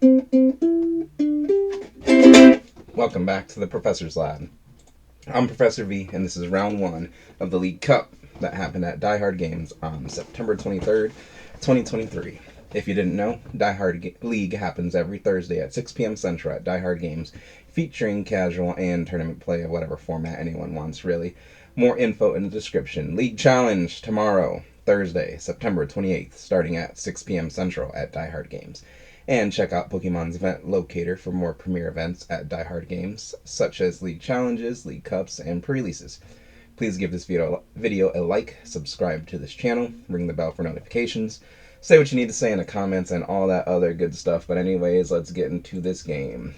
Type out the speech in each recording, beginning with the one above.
Welcome back to the Professor's Lab. I'm Professor V, and this is round one of the League Cup that happened at Die Hard Games on September 23rd, 2023. If you didn't know, Die Hard League happens every Thursday at 6 p.m. Central at Die Hard Games, featuring casual and tournament play of whatever format anyone wants, really. More info in the description. League Challenge tomorrow, Thursday, September 28th, starting at 6 p.m. Central at Die Hard Games. And check out Pokemon's event locator for more premier events at Die Hard Games, such as League Challenges, League Cups, and pre-releases. Please give this video a like, subscribe to this channel, ring the bell for notifications, say what you need to say in the comments, and all that other good stuff. But anyways, let's get into this game.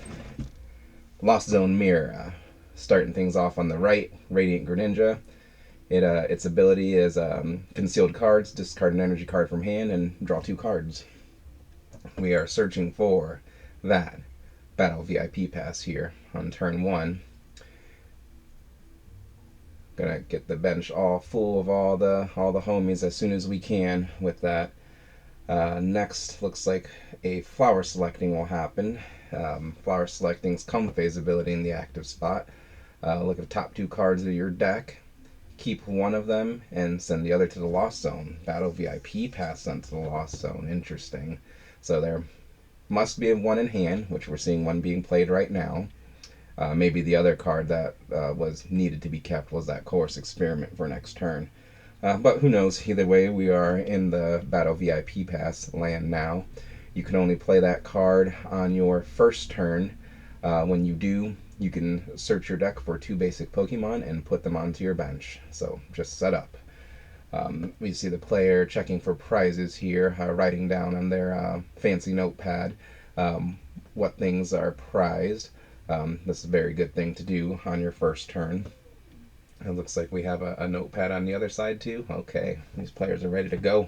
Lost Zone Mirror. Starting things off on the right, Radiant Greninja. Its ability is concealed cards, discard an energy card from hand, and draw 2 cards. We are searching for that Battle VIP pass here on turn 1. Gonna get the bench all full of all the homies as soon as we can with that. Next, looks like a flower selecting will happen. Flower selecting's Comfey's ability in the active spot. Look at the top 2 cards of your deck. Keep one of them and send the other to the Lost Zone. Battle VIP pass sent to the Lost Zone. Interesting. So there must be one in hand, which we're seeing one being played right now. Maybe the other card that was needed to be kept was that Course Experiment for next turn. But who knows? Either way, we are in the Battle VIP Pass land now. You can only play that card on your first turn. When you do, you can search your deck for 2 basic Pokemon and put them onto your bench. So just set up. We see the player checking for prizes here, writing down on their fancy notepad what things are prized. This is a very good thing to do on your first turn. It looks like we have a notepad on the other side too. Okay, these players are ready to go.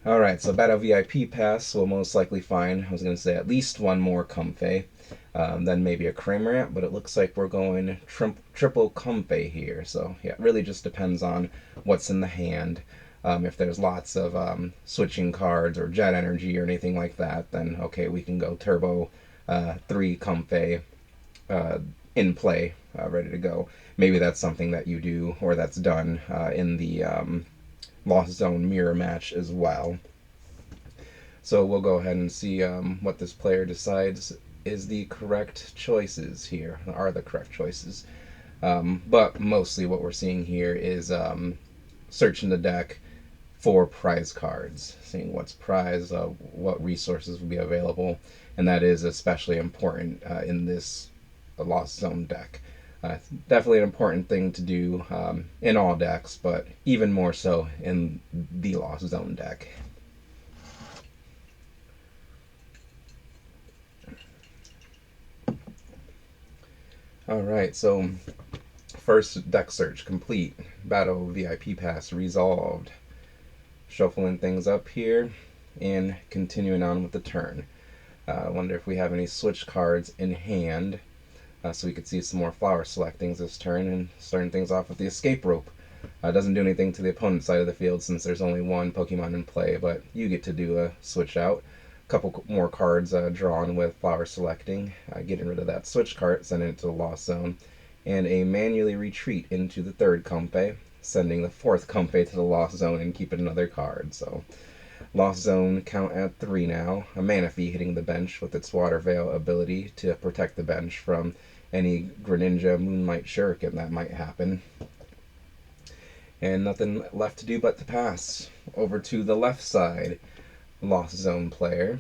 Alright, so Battle VIP Pass will most likely find, I was going to say, at least one more Comfey. Then maybe a Cramorant, but it looks like we're going triple Comfey here. So yeah, it really just depends on what's in the hand. If there's lots of switching cards or Jet Energy or anything like that, then okay, we can go Turbo 3 Comfey in play, ready to go. Maybe that's something that you do, or that's done in the Lost Zone Mirror match as well. So we'll go ahead and see what this player decides is the correct choices here, are the correct choices. But mostly what we're seeing here is searching the deck for prize cards, seeing what's prize, what resources will be available, and that is especially important in this Lost Zone deck. Definitely an important thing to do in all decks, but even more so in the Lost Zone deck. Alright, so first deck search complete. Battle VIP Pass resolved. Shuffling things up here and continuing on with the turn. I wonder if we have any switch cards in hand, so we could see some more flower selectings this turn, and starting things off with the escape rope. Doesn't do anything to the opponent's side of the field since there's only one Pokemon in play, but you get to do a switch out. A couple more cards drawn with flower selecting, getting rid of that switch card, sending it to the Lost Zone, and a manually retreat into the 3rd Comfey, sending the 4th Comfey to the Lost Zone and keeping another card. So Lost Zone count at 3 now. A Manaphy hitting the bench with its Water Veil ability to protect the bench from any Greninja Moonlight Shuriken that might happen. And nothing left to do but to pass. Over to the left side, Lost Zone player.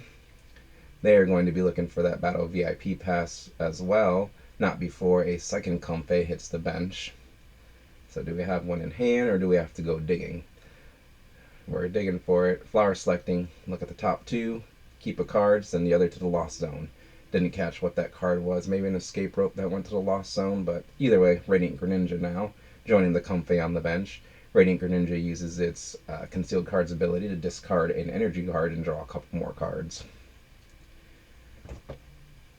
They are going to be looking for that Battle VIP Pass as well, not before a 2nd Comfey hits the bench. So do we have one in hand, or do we have to go digging? We're digging for it. Flower selecting, look at the top 2, keep a card, send the other to the Lost Zone. Didn't catch what that card was. Maybe an escape rope that went to the Lost Zone, but either way, Radiant Greninja now, joining the Comfey on the bench. Radiant Greninja uses its concealed cards ability to discard an energy card and draw a couple more cards.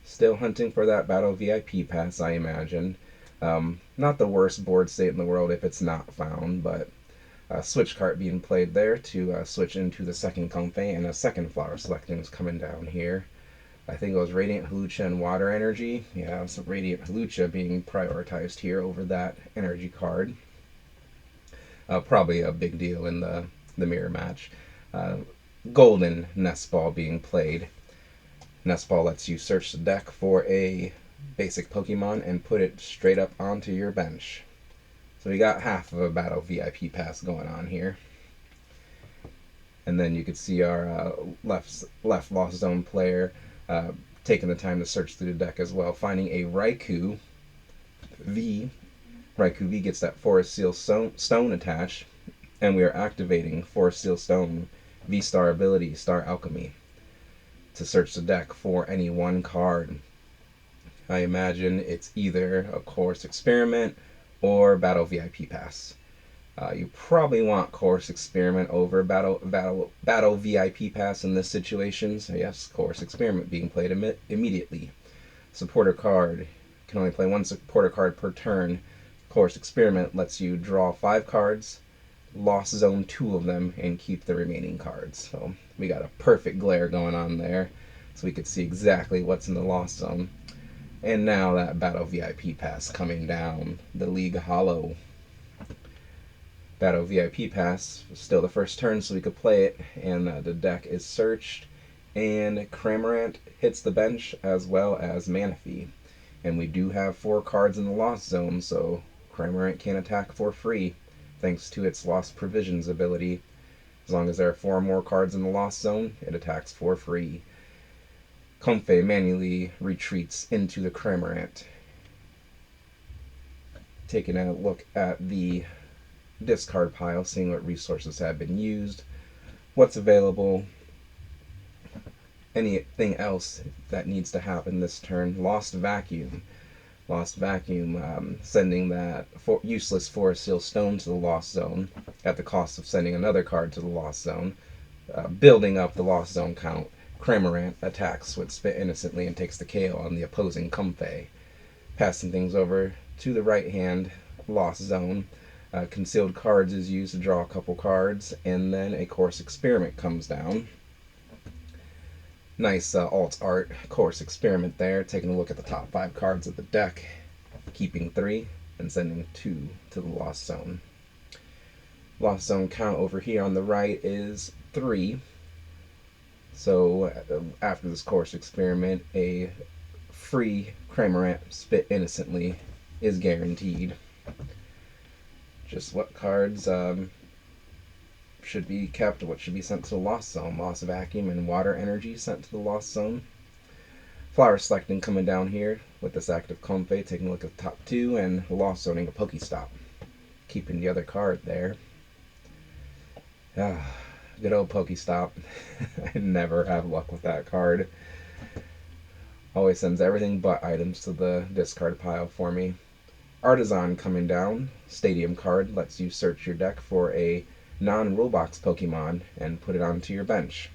Still hunting for that Battle VIP Pass, I imagine. Not the worst board state in the world if it's not found, but switch cart being played there to switch into the 2nd Comfey, and a 2nd flower selecting is coming down here. I think it was Radiant Halucha and Water Energy. Yeah, so Radiant Halucha being prioritized here over that energy card. Probably a big deal in the mirror match. Uh, Golden Nest Ball being played. Nest Ball lets you search the deck for a basic Pokemon and put it straight up onto your bench. So we got half of a Battle VIP pass going on here. And then you could see our left Lost Zone player uh, taking the time to search through the deck as well, finding a Raikou V. Raikou V gets that Forest Seal Stone attached, and we are activating Forest Seal Stone V-Star ability, Star Alchemy, to search the deck for any one card. I imagine it's either a Course Experiment or Battle VIP Pass. You probably want Course Experiment over Battle VIP Pass in this situation. So yes, Course Experiment being played immediately. Supporter card. Can only play one supporter card per turn. Course Experiment lets you draw 5 cards, Lost Zone 2 of them, and keep the remaining cards. So we got a perfect glare going on there, so we could see exactly what's in the Lost Zone. And now that Battle VIP Pass coming down, the League Hollow. Battle VIP Pass, still the first turn, so we could play it, and the deck is searched, and Cramorant hits the bench as well as Manaphy. And we do have 4 cards in the Lost Zone, so Cramorant can attack for free, thanks to its Lost Provisions ability. As long as there are 4 more cards in the Lost Zone, it attacks for free. Comfey manually retreats into the Cramorant. Taking a look at the discard pile, seeing what resources have been used, what's available, anything else that needs to happen this turn. Lost Vacuum. Lost Vacuum, sending that useless Forest Seal Stone to the Lost Zone at the cost of sending another card to the Lost Zone, building up the Lost Zone count. Cramorant attacks with Spit Innocently and takes the KO on the opposing Comfey. Passing things over to the right hand Lost Zone. Concealed Cards is used to draw a couple cards, and then a Course Experiment comes down. Nice alt art Course Experiment there, taking a look at the top 5 cards of the deck, keeping 3 and sending 2 to the Lost Zone. Lost Zone count over here on the right is 3. So after this Course Experiment, a free Cramorant Spit Innocently is guaranteed. Just what cards should be kept, what should be sent to the Lost Zone. Lost Vacuum and Water Energy sent to the Lost Zone. Flower Selecting coming down here with this active Comfey, taking a look at the top 2, and Lost Zoning a Pokestop, keeping the other card there. Good old Pokestop. I never have luck with that card. Always sends everything but items to the discard pile for me. Artisan coming down. Stadium card lets you search your deck for a non-rule box Pokemon and put it onto your bench.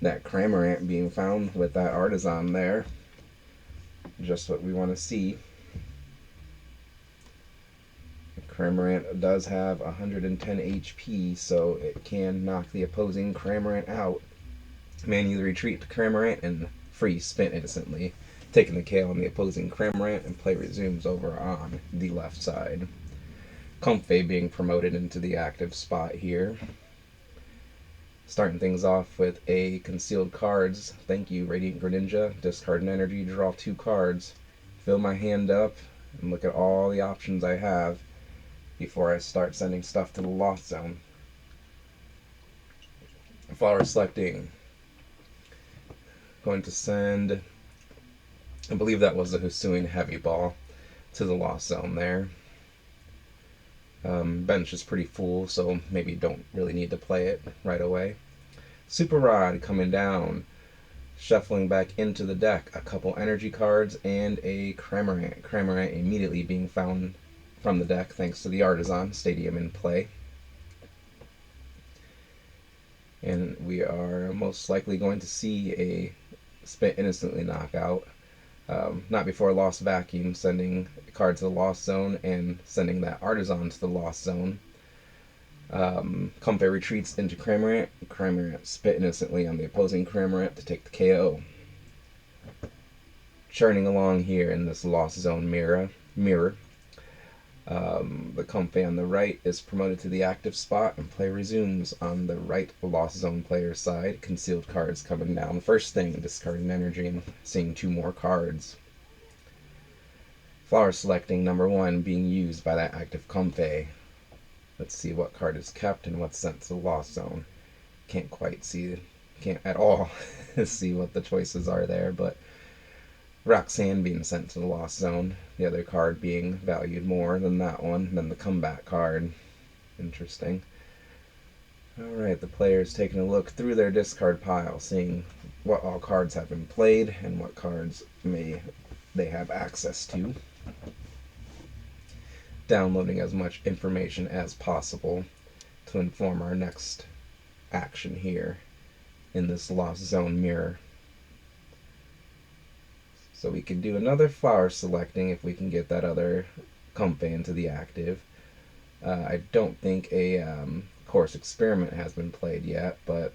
That Cramorant being found with that Artisan there. Just what we want to see. Cramorant does have 110 HP, so it can knock the opposing Cramorant out. Manually retreat to Cramorant and free Spin Innocently, taking the KO on the opposing Cramorant, and play resumes over on the left side. Comfey being promoted into the active spot here. Starting things off with a Concealed Cards. Thank you, Radiant Greninja. Discard an energy, draw 2 cards. Fill my hand up, and look at all the options I have before I start sending stuff to the Lost Zone. Flower Selecting. Going to send, I believe that was a Hisuian Heavy Ball to the Lost Zone there. Bench is pretty full, so maybe don't really need to play it right away. Super Rod coming down, shuffling back into the deck a couple energy cards and a Cramorant. Cramorant immediately being found from the deck thanks to the Artisan Stadium in play. And we are most likely going to see a Spit Innocently knockout. Not before Lost Vacuum, sending a card to the Lost Zone and sending that Artisan to the Lost Zone. Comfey retreats into Cramorant. Cramorant Spit Innocently on the opposing Cramorant to take the KO. churning along here in this Lost Zone mirror. The Comfey on the right is promoted to the active spot, and play resumes on the right Lost Zone player's side. Concealed cards coming down. First thing, discarding energy and seeing 2 more cards. Flower selecting number 1 being used by that active Comfey. Let's see what card is kept and what's sent to the Lost Zone. Can't quite see, can't at all see what the choices are there, but Roxanne being sent to the Lost Zone, the other card being valued more than that one, than the comeback card. Interesting. Alright, the player's taking a look through their discard pile, seeing what all cards have been played and what cards may they have access to. Downloading as much information as possible to inform our next action here in this Lost Zone mirror. So we can do another flower selecting if we can get that other Comfey into the active. I don't think a course experiment has been played yet, but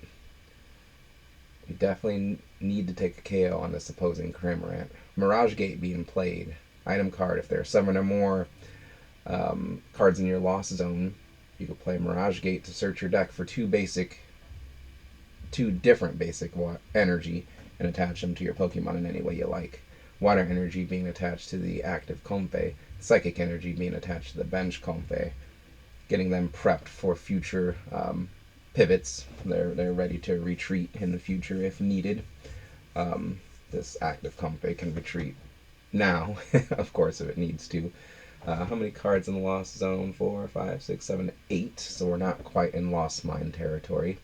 we definitely need to take a KO on this opposing Cramorant. Mirage Gate being played. Item card, if there are 7 or more cards in your Lost Zone, you can play Mirage Gate to search your deck for 2 different basic energy and attach them to your Pokemon in any way you like. Water energy being attached to the active Comfey, psychic energy being attached to the bench Comfey, getting them prepped for future pivots. They're ready to retreat in the future if needed. This active Comfey can retreat now, of course, if it needs to. How many cards in the Lost Zone? 4, 5, 6, 7, 8. So we're not quite in Lost Mine territory.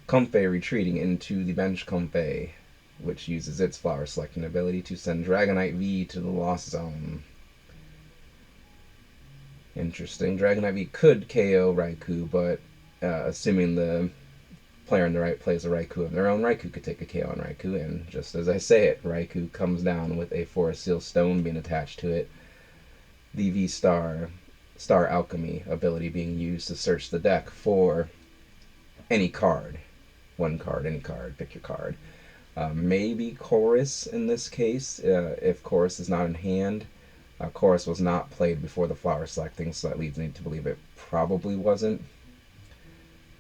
Comfey retreating into the bench Comfey, which uses its flower selecting ability to send Dragonite V to the Lost Zone. Interesting. Dragonite V could KO Raikou, but assuming the player in the right plays a Raikou of their own, Raikou could take a KO on Raikou, and just as I say it, Raikou comes down with a Forest Seal Stone being attached to it. The V-Star Alchemy ability being used to search the deck for any card. One card, any card, pick your card. Maybe Chorus in this case, if Chorus is not in hand. Chorus was not played before the flower selecting, so that leads me to believe it probably wasn't.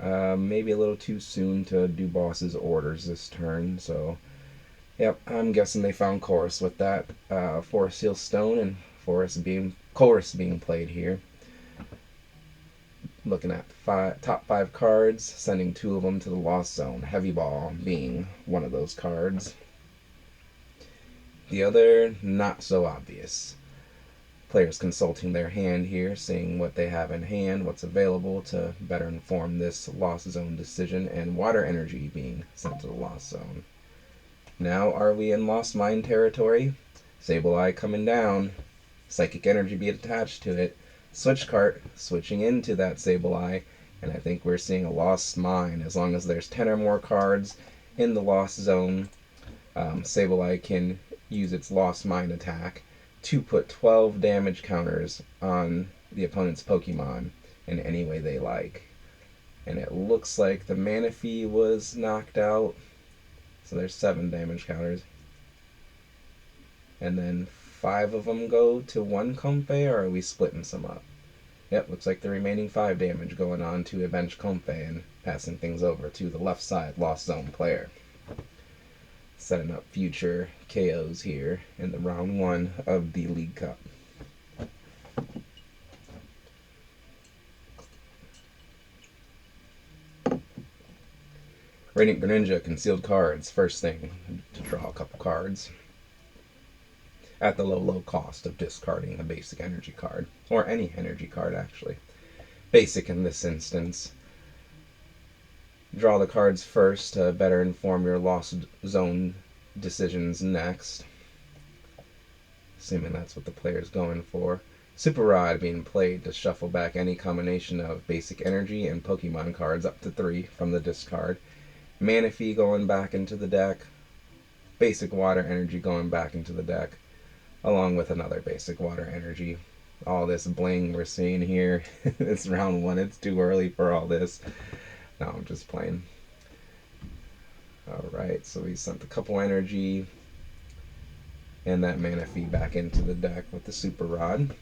Maybe a little too soon to do boss's orders this turn, so yep, I'm guessing they found Chorus with that Forest Seal Stone and Chorus being played here. Looking at top 5 cards, sending 2 of them to the Lost Zone, Heavy Ball being one of those cards. The other, not so obvious. Players consulting their hand here, seeing what they have in hand, what's available to better inform this Lost Zone decision, and Water Energy being sent to the Lost Zone. Now are we in Lost Mine territory? Sableye coming down, Psychic Energy being attached to it, Switch Cart switching into that Sableye, and I think we're seeing a Lost Mine. As long as there's 10 or more cards in the Lost Zone, Sableye can use its Lost Mine attack to put 12 damage counters on the opponent's Pokemon in any way they like. And it looks like the Manaphy was knocked out, so there's 7 damage counters. And then 5 of them go to one Comfey, or are we splitting some up? Yep, looks like the remaining 5 damage going on to a bench Comfey and passing things over to the left side Lost Zone player. Setting up future KOs here in the round 1 of the League Cup. Radiant Greninja, concealed cards. First thing, to draw a couple cards. At the low cost of discarding a basic energy card. Or any energy card, actually. Basic in this instance. Draw the cards first to better inform your Lost Zone decisions next. Assuming that's what the player's going for. Super Rod being played to shuffle back any combination of basic energy and Pokemon cards up to 3 from the discard. Manaphy going back into the deck. Basic Water Energy going back into the deck. Along with another basic Water Energy. All this bling we're seeing here. It's round 1. It's too early for all this. No, I'm just playing. Alright, so we sent a couple energy. And that Manaphy back into the deck with the Super Rod.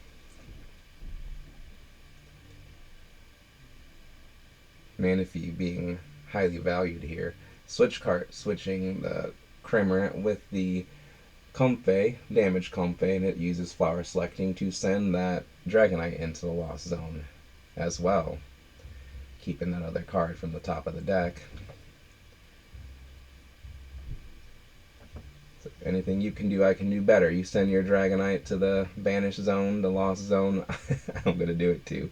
Manaphy being highly valued here. Switch cart switching the Cramorant with the Comfey, damage Comfey, and it uses Flower Selecting to send that Dragonite into the Lost Zone as well, keeping that other card from the top of the deck. So anything you can do, I can do better. You send your Dragonite to the Banished Zone, the Lost Zone, I'm going to do it too.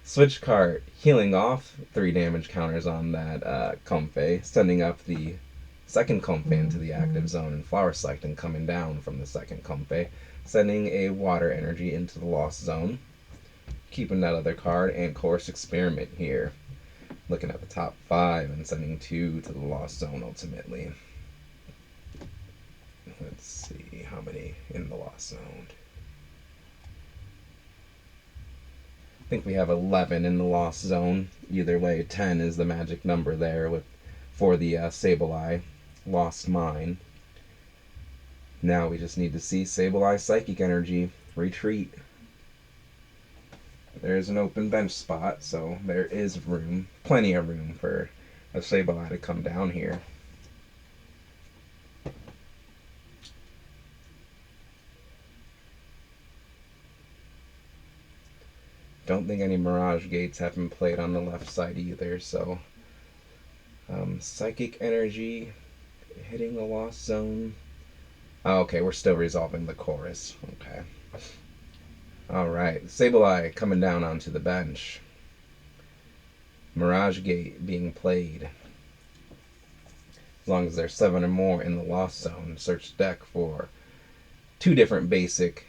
Switch card, healing off 3 damage counters on that Comfey, sending up the second Comfey into the active zone, and Flower Selecting coming down from the second Comfey, sending a Water Energy into the Lost Zone, keeping that other card, and Course Experiment here. Looking at the top 5 and sending 2 to the Lost Zone ultimately. Let's see how many in the Lost Zone. I think we have 11 in the Lost Zone. Either way, 10 is the magic number there for the Sableye Lost Mine. Now we just need to see Sableye Psychic Energy retreat. There's an open bench spot, so there is room, plenty of room for a Sableye to come down here. Don't think any Mirage Gates have been played on the left side either, so Psychic Energy hitting the Lost Zone. Oh, okay, we're still resolving the chorus. Okay. Alright, Sableye coming down onto the bench. Mirage Gate being played. As long as there's 7 or more in the Lost Zone, search the deck for 2 different basic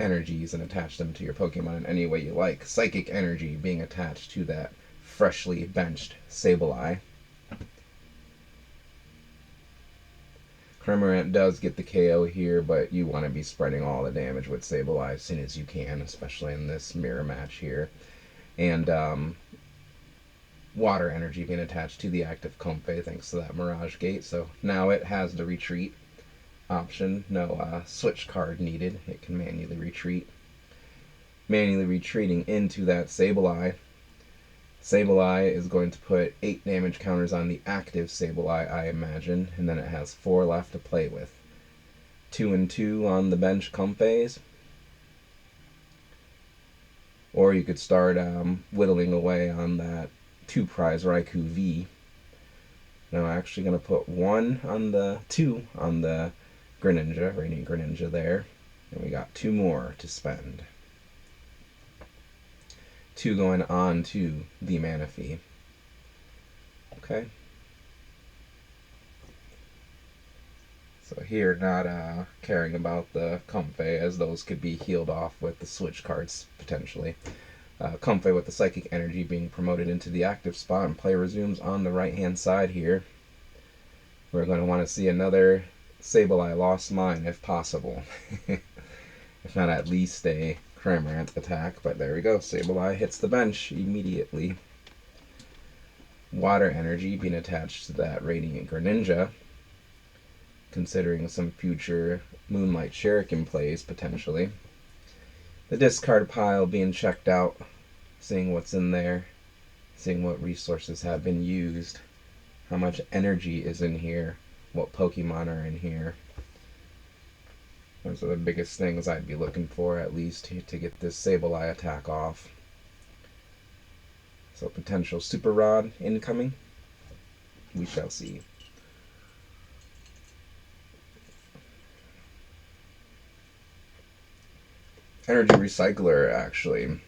energies and attach them to your Pokemon in any way you like. Psychic Energy being attached to that freshly benched Sableye. Cramorant does get the KO here, but you want to be spreading all the damage with Sableye as soon as you can, especially in this mirror match here. And Water Energy being attached to the active Comfey thanks to that Mirage Gate. So now it has the retreat option. No switch card needed. It can manually retreat. Manually retreating into that Sableye. Sableye is going to put 8 damage counters on the active Sableye, I imagine, and then it has 4 left to play with. 2 and 2 on the bench Comfeys. Or you could start whittling away on that 2-prize Raikou V. Now I'm actually going to put 2 on the Greninja, Radiant Greninja there. And we got 2 more to spend. 2 going on to the Manaphy. Okay. So here, not caring about the Comfey, as those could be healed off with the switch cards, potentially. Comfey with the Psychic Energy being promoted into the active spot, and play resumes on the right-hand side here. We're going to want to see another Sableye Lost Mine, if possible. If not, at least a Cramorant attack, but there we go. Sableye hits the bench immediately. Water Energy being attached to that Radiant Greninja, considering some future Moonlight Shuriken plays, potentially. The discard pile being checked out, seeing what's in there, seeing what resources have been used, how much energy is in here, what Pokemon are in here. Those are the biggest things I'd be looking for, at least, to get this Sableye attack off. So potential Super Rod incoming. We shall see. Energy Recycler, actually,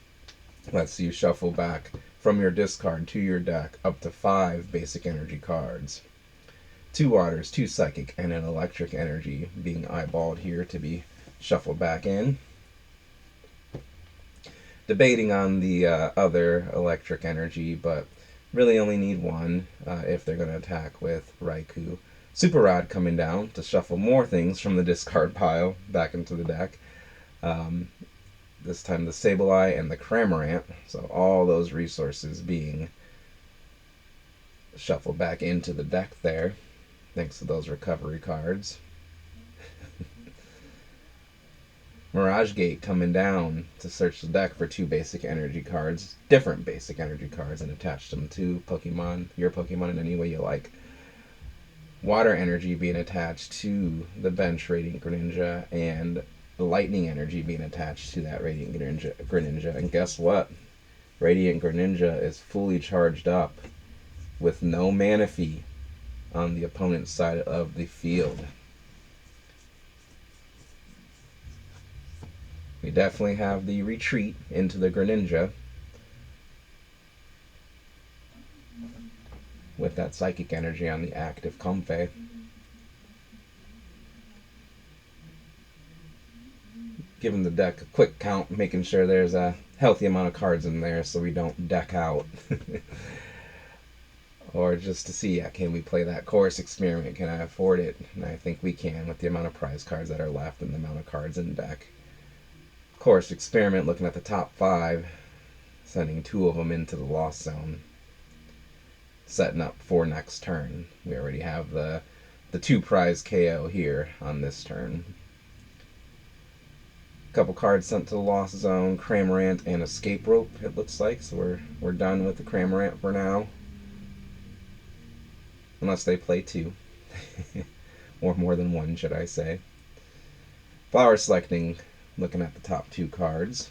lets you shuffle back from your discard to your deck up to 5 basic energy cards. 2 waters, 2 psychic, and an electric energy being eyeballed here to be shuffled back in. Debating on the other electric energy, but really only need 1 if they're going to attack with Raikou. Super Rod coming down to shuffle more things from the discard pile back into the deck. This time the Sableye and the Cramorant, so all those resources being shuffled back into the deck there. Thanks to those recovery cards. Mirage Gate coming down to search the deck for 2 basic energy cards, different basic energy cards, and attach them to Pokemon, your Pokemon in any way you like. Water Energy being attached to the bench Radiant Greninja, and Lightning Energy being attached to that Radiant Greninja. And guess what? Radiant Greninja is fully charged up with no mana fee on the opponent's side of the field. We definitely have the retreat into the Greninja with that Psychic Energy on the active Comfey. Giving the deck a quick count, making sure there's a healthy amount of cards in there so we don't deck out. Or just to see, can we play that Chorus Experiment? Can I afford it? And I think we can with the amount of prize cards that are left and the amount of cards in the deck. Chorus Experiment, looking at the top 5, sending 2 of them into the Lost Zone. Setting up for next turn. We already have the 2 prize KO here on this turn. Couple cards sent to the Lost Zone, Cramorant and Escape Rope, it looks like. So we're done with the Cramorant for now. Unless they play 2. Or more than 1, should I say. Flower Selecting, looking at the top 2 cards.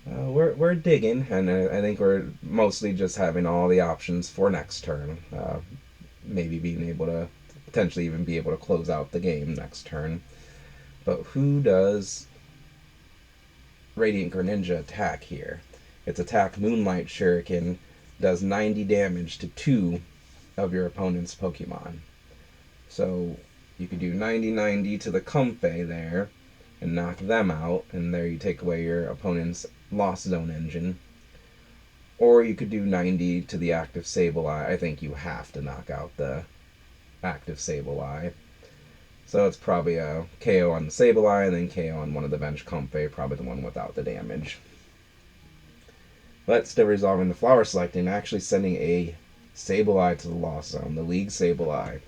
We're digging, and I think we're mostly just having all the options for next turn. Maybe being able to potentially even be able to close out the game next turn. But who does Radiant Greninja attack here? Its attack, Moonlight Shuriken, does 90 damage to 2 of your opponent's Pokemon. So you could do 90-90 to the Comfey there and knock them out, and there you take away your opponent's Lost Zone engine. Or you could do 90 to the active Sableye. I think you have to knock out the active Sableye. So it's probably a KO on the Sableye and then KO on one of the bench Comfey, probably the one without the damage. But still resolving the Flower Selecting, actually sending a Sableye to the Lost Zone, the League Sableye.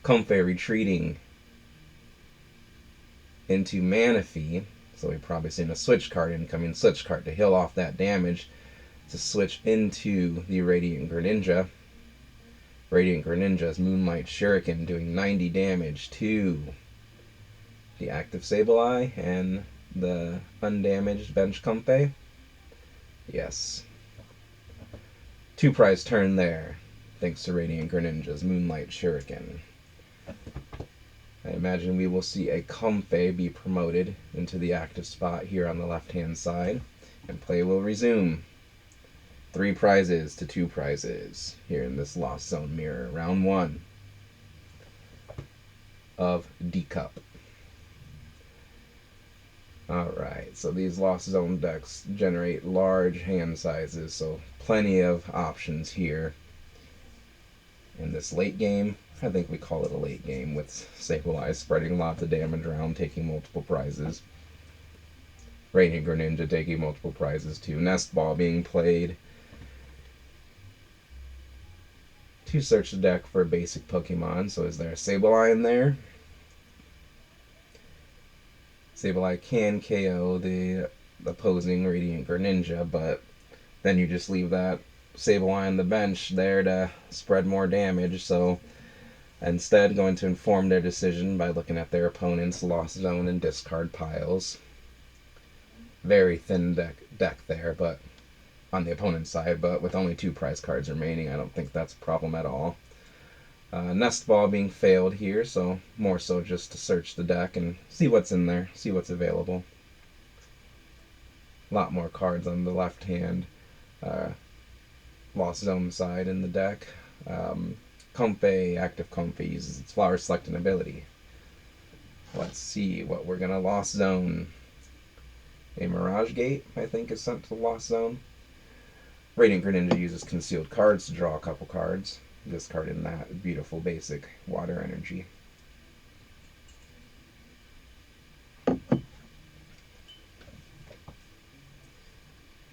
Comfey retreating into Manaphy, so we've probably seen a switch card, incoming switch card to heal off that damage, to switch into the Radiant Greninja. Radiant Greninja's Moonlight Shuriken doing 90 damage to the active Sableye and the undamaged bench Comfey. Yes. 2 prize turn there, thanks to Radiant Greninja's Moonlight Shuriken. I imagine we will see a Comfey be promoted into the active spot here on the left-hand side, and play will resume. 3 prizes to 2 prizes here in this Lost Zone mirror. Round 1 of D-Cup. Alright, so these Lost Zone decks generate large hand sizes, so plenty of options here. In this late game, I think we call it a late game, with Sableye spreading lots of damage around, taking multiple prizes. Radiant Greninja taking multiple prizes too. Nest Ball being played to search the deck for a basic Pokemon. So is there a Sableye in there? Sableye can KO the opposing Radiant Greninja, but then you just leave that Sableye on the bench there to spread more damage. So instead, going to inform their decision by looking at their opponent's Lost Zone and discard piles. Very thin deck there, but on the opponent's side, but with only 2 prize cards remaining, I don't think that's a problem at all. Nest Ball being failed here, so more so just to search the deck and see what's in there, see what's available. A lot more cards on the left hand Lost Zone side in the deck. Comfey, active Comfey, uses its Flower Selecting ability. Let's see what we're going to Lost Zone. A Mirage Gate, I think, is sent to the Lost Zone. Radiant Greninja uses concealed cards to draw a couple cards. Discarding that beautiful basic Water Energy.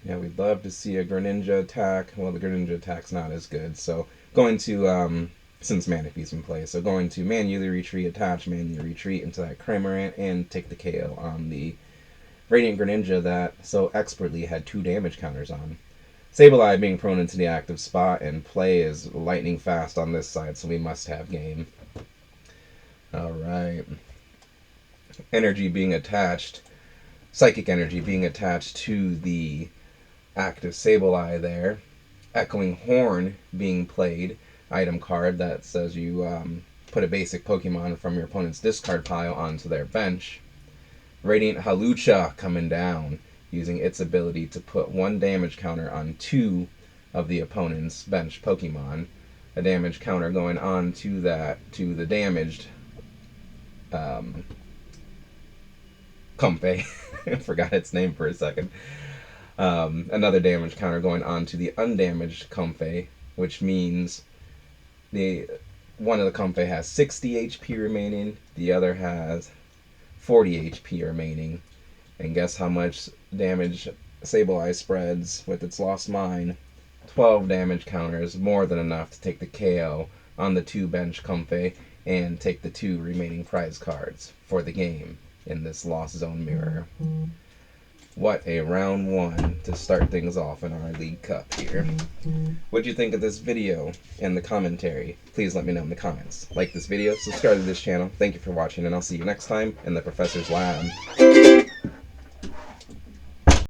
Yeah, we'd love to see a Greninja attack. Well, the Greninja attack's not as good, so going to since Manaphy's in play. So going to manually retreat, attach, manually retreat into that Cramorant, and take the KO on the Radiant Greninja that so expertly had 2 damage counters on. Sableye being prone into the active spot, and play is lightning fast on this side, so we must have game. Alright. Energy being attached, Psychic Energy being attached to the active Sableye there. Echoing Horn being played, item card that says you put a basic Pokemon from your opponent's discard pile onto their bench. Radiant Halucha coming down, using its ability to put 1 damage counter on 2 of the opponent's bench Pokemon. A damage counter going on to the damaged Comfey. I forgot its name for a second. Another damage counter going on to the undamaged Comfey, which means one of the Comfey has 60 HP remaining, the other has 40 HP remaining. And guess how much damage Sableye spreads with its Lost Mine? 12 damage counters, more than enough to take the KO on the 2 bench Comfey and take the 2 remaining prize cards for the game in this Lost Zone Mirror. What a round 1 to start things off in our League Cup here. What'd you think of this video and the commentary? Please let me know in the comments. Like this video, subscribe to this channel. Thank you for watching, and I'll see you next time in the Professor's Lab.